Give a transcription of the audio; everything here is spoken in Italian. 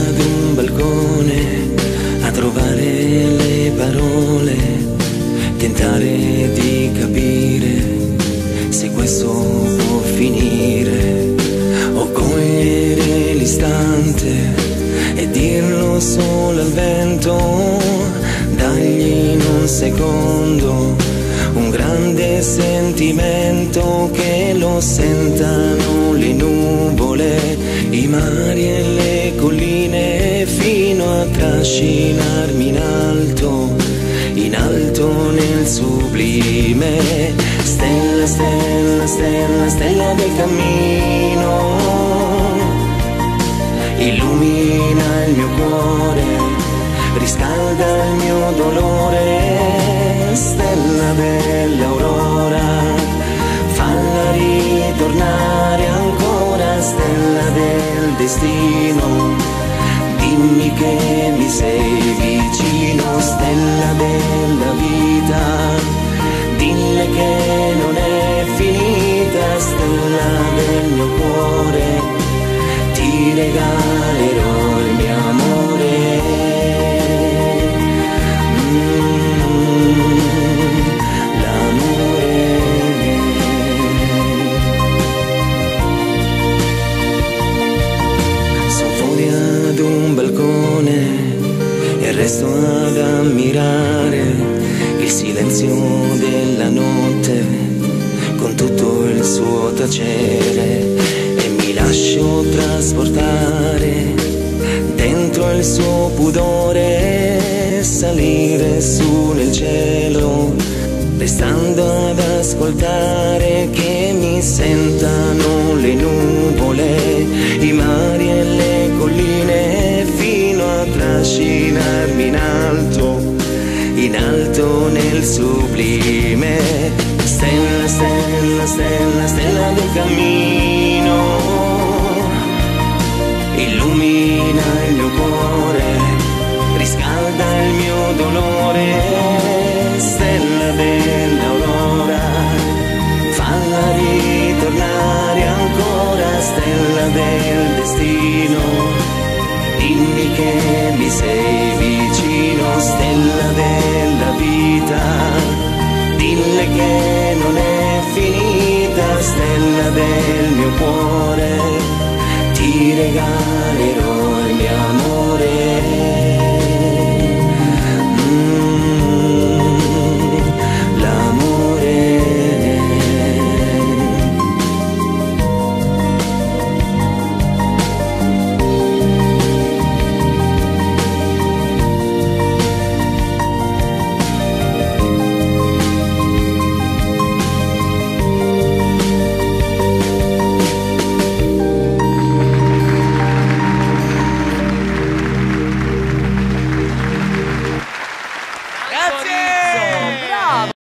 ad un balcone a trovare le parole, tentare di capire se questo può finire, o cogliere l'istante e dirlo solo al vento, dargli in un secondo un grande sentimento, che lo sentano le nuvole, i mari e le colline, fino a trascinarmi in alto nel sublime. Stella, stella, stella, stella del cammino, illumina il mio cuore, riscalda il mio dolore. Stella dell'aurora, falla ritornare ancora. Stella del destino, dimmi che mi sei vicino. Stella della vita, dille che non è finita. Stella del mio cuore, ti regalerò il mio amore. Ad un balcone e resto ad ammirare il silenzio della notte con tutto il suo tacere, e mi lascio trasportare dentro il suo pudore, salire su nel cielo, restando ad ascoltare che mi sentano le nuvole, i mari e le colline, fino a trascinarmi in alto nel sublime. Stella, stella, stella, stella del cammino, illumina il mio cuore, riscalda il mio dolore. Stella dell'aurora, falla ritornare ancora. Stella del destino, dimmi che mi sei vicino. Stella della vita, dille che non è finita. Stella del mio cuore, ti regalerò